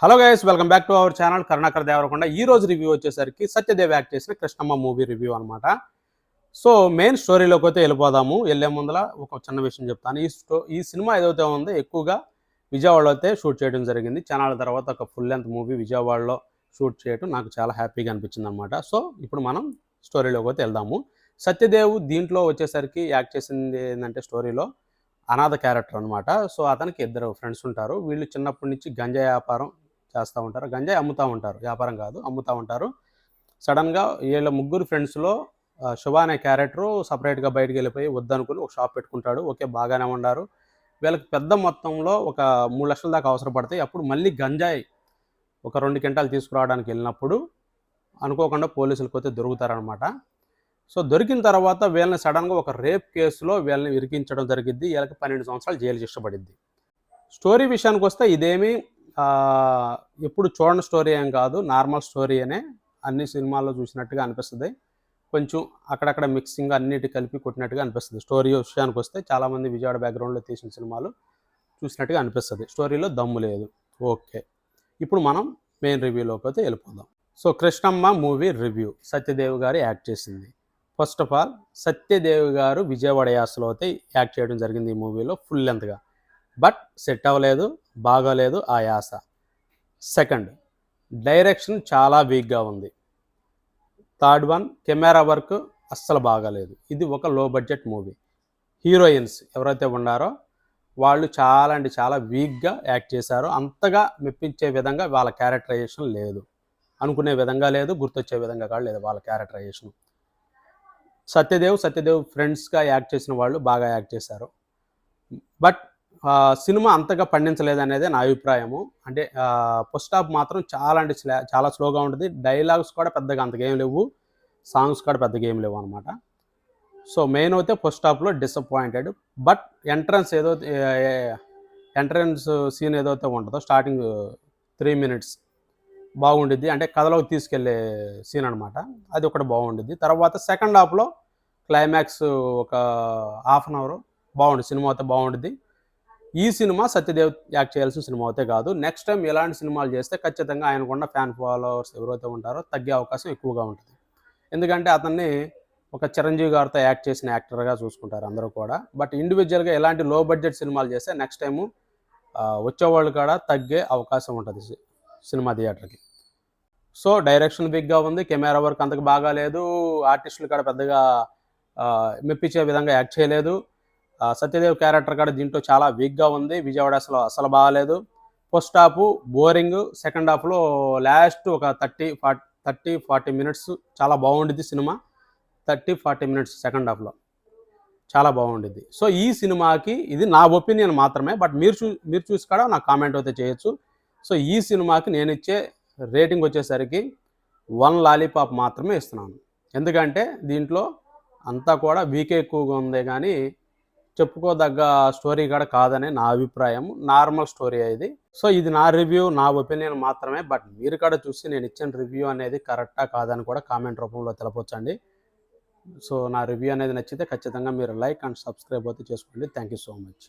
Hello guys, welcome back to our channel Karunakar Devarakonda. ఈ రోజు review వచ్చేసరికి సత్యదేవ్ యాక్ట్ చేసిన కృష్ణమ్మ మూవీ రివ్యూ అనమాట. సో మెయిన్ స్టోరీలోకి అయితే వెళ్ళిపోదాము. వెళ్ళే ముందల ఒక చిన్న విషయం చెప్తాను. ఈ సినిమా ఏదైతే ఉందో ఎక్కువగా విజయవాడలో అయితే షూట్ చేయడం జరిగింది. ఛానల్ తర్వాత ఒక ఫుల్ లెంత్ మూవీ విజయవాడలో షూట్ చేయడం నాకు చాలా హ్యాపీగా అనిపించింది అనమాట. సో ఇప్పుడు మనం స్టోరీలోకి అయితే వెళ్దాము. సత్యదేవ్ దీంట్లో వచ్చేసరికి యాక్ట్ చేసింది ఏంటంటే స్టోరీలో అనాథ క్యారెక్టర్ అనమాట. సో అతనికి ఇద్దరు ఫ్రెండ్స్ ఉంటారు. వీళ్ళు చిన్నప్పటి నుంచి గంజాయి వ్యాపారం చేస్తూ ఉంటారు. గంజాయి అమ్ముతూ ఉంటారు, వ్యాపారం కాదు, అమ్ముతూ ఉంటారు. సడన్గా వీళ్ళ ముగ్గురు ఫ్రెండ్స్లో శుభ అనే క్యారెక్టరు సపరేట్గా బయటకు వెళ్ళిపోయి వద్దనుకుని ఒక షాప్ పెట్టుకుంటాడు. ఓకే, బాగానే ఉన్నారు. వీళ్ళకి పెద్ద మొత్తంలో ఒక 3 లక్షల దాకా అవసరపడతాయి. అప్పుడు మళ్ళీ గంజాయి ఒక 2 క్వింటాలు తీసుకురావడానికి వెళ్ళినప్పుడు అనుకోకుండా పోలీసులకు అయితే దొరుకుతారనమాట. సో దొరికిన తర్వాత వీళ్ళని సడన్గా ఒక రేప్ కేసులో వీళ్ళని ఇరికించడం జరిగింది. వీళ్ళకి 12 సంవత్సరాలు జైలు శిక్ష పడింది. స్టోరీ విషయానికి వస్తే ఇదేమీ ఎప్పుడు చూడని స్టోరీ ఏం కాదు, నార్మల్ స్టోరీ అనే అన్ని సినిమాల్లో చూసినట్టుగా అనిపిస్తుంది. కొంచెం అక్కడక్కడ మిక్సింగ్ అన్నిటి కలిపి కొట్టినట్టుగా అనిపిస్తుంది. స్టోరీ విషయానికి వస్తే చాలామంది విజయవాడ బ్యాక్గ్రౌండ్లో తీసిన సినిమాలు చూసినట్టుగా అనిపిస్తుంది. స్టోరీలో దమ్ము లేదు. ఓకే, ఇప్పుడు మనం మెయిన్ రివ్యూలోకి అయితే వెళ్ళిపోదాం. So Krishnamma movie review. Satyadev గారు యాక్ట్ చేసింది. ఫస్ట్ ఆఫ్ ఆల్ సత్యదేవ్ గారు విజయవాడ యాసలో అయితే యాక్ట్ చేయడం జరిగింది ఈ మూవీలో ఫుల్ లెంత్గా. బట్ సెట్ అవ్వలేదు, బాగాలేదు ఆ యాస. సెకండ్, డైరెక్షన్ చాలా వీక్గా ఉంది. థర్డ్ వన్, కెమెరా వర్క్ అస్సలు బాగాలేదు. ఇది ఒక లో బడ్జెట్ మూవీ. హీరోయిన్స్ ఎవరైతే ఉన్నారో వాళ్ళు చాలా వీక్గా యాక్ట్ చేశారు. అంతగా మెప్పించే విధంగా వాళ్ళ క్యారెక్టరైజేషన్ లేదు. అనుకునే విధంగా లేదు, గుర్తొచ్చే విధంగా కూడా లేదు వాళ్ళ క్యారెక్టరైజేషన్. సత్యదేవ్ ఫ్రెండ్స్గా యాక్ట్ చేసిన వాళ్ళు బాగా యాక్ట్ చేశారు. బట్ సినిమా అంతగా పండించలేదనేదే నా అభిప్రాయము. అంటే ఫస్ట్ హాఫ్ మాత్రం చాలా స్లోగా ఉంటుంది. డైలాగ్స్ కూడా పెద్దగా అంతగా ఏం లేవు, సాంగ్స్ కూడా పెద్దగా ఏం లేవు అనమాట. సో మెయిన్ అయితే ఫస్ట్ హాఫ్లో డిసప్పాయింటెడ్. బట్ ఎంట్రన్స్ సీన్ ఏదైతే ఉంటుందో స్టార్టింగ్ 3 మినిట్స్ బాగుండిద్ది. అంటే కథలోకి తీసుకెళ్లే సీన్ అనమాట. అది ఒకటి బాగుండిద్ది. తర్వాత సెకండ్ హాఫ్లో క్లైమాక్స్ ఒక హాఫ్ అన్ అవర్ బాగుంది. సినిమా అయితే బాగుండిద్ది. ఈ సినిమా సత్యదేవ్ యాక్ట్ చేయాల్సిన సినిమా అయితే కాదు. నెక్స్ట్ టైం ఎలాంటి సినిమాలు చేస్తే ఖచ్చితంగా ఆయనకున్న ఫ్యాన్ ఫాలోవర్స్ ఎవరైతే ఉంటారో తగ్గే అవకాశం ఎక్కువగా ఉంటుంది. ఎందుకంటే అతన్ని ఒక చిరంజీవి గారితో యాక్ట్ చేసిన యాక్టర్గా చూసుకుంటారు అందరూ కూడా. బట్ ఇండివిజువల్గా ఎలాంటి లో బడ్జెట్ సినిమాలు చేస్తే నెక్స్ట్ టైము వచ్చేవాళ్ళు కూడా తగ్గే అవకాశం ఉంటుంది సినిమా థియేటర్కి. సో డైరెక్షన్ బిగ్గా ఉంది, కెమెరా వర్క్ అంతకు బాగా లేదు, ఆర్టిస్టులు కూడా పెద్దగా మెప్పించే విధంగా యాక్ట్ చేయలేదు. సత్యదేవ్ క్యారెక్టర్ కూడా దీంట్లో చాలా వీక్గా ఉంది. విజయవాడ అసలు బాగాలేదు. ఫస్ట్ హాఫ్ బోరింగ్, సెకండ్ హాఫ్లో లాస్ట్ ఒక 30-40 మినిట్స్ చాలా బాగుండిద్ది సినిమా. 30-40 మినిట్స్ సెకండ్ హాఫ్లో చాలా బాగుండిద్ది. సో ఈ సినిమాకి ఇది నా ఒపీనియన్ మాత్రమే. బట్ మీరు చూసి కూడా నాకు కామెంట్ అయితే చేయొచ్చు. సో ఈ సినిమాకి నేను ఇచ్చే రేటింగ్ వచ్చేసరికి 1 లాలీపాప్ మాత్రమే ఇస్తున్నాను. ఎందుకంటే దీంట్లో అంతా కూడా వీకే ఎక్కువగా ఉంది, కానీ చెప్పుకోదగ్గ స్టోరీ కూడా కాదనే నా అభిప్రాయం. నార్మల్ స్టోరీ ఇది. సో ఇది నా రివ్యూ, నా ఒపీనియన్ మాత్రమే. బట్ మీరు కూడా చూసి నేను ఇచ్చిన రివ్యూ అనేది కరెక్టా కాదని కూడా కామెంట్ రూపంలో తెలపొచ్చండి. సో నా రివ్యూ అనేది నచ్చితే ఖచ్చితంగా మీరు లైక్ అండ్ సబ్స్క్రైబ్ అయితే చేసుకోండి. Thank you so much.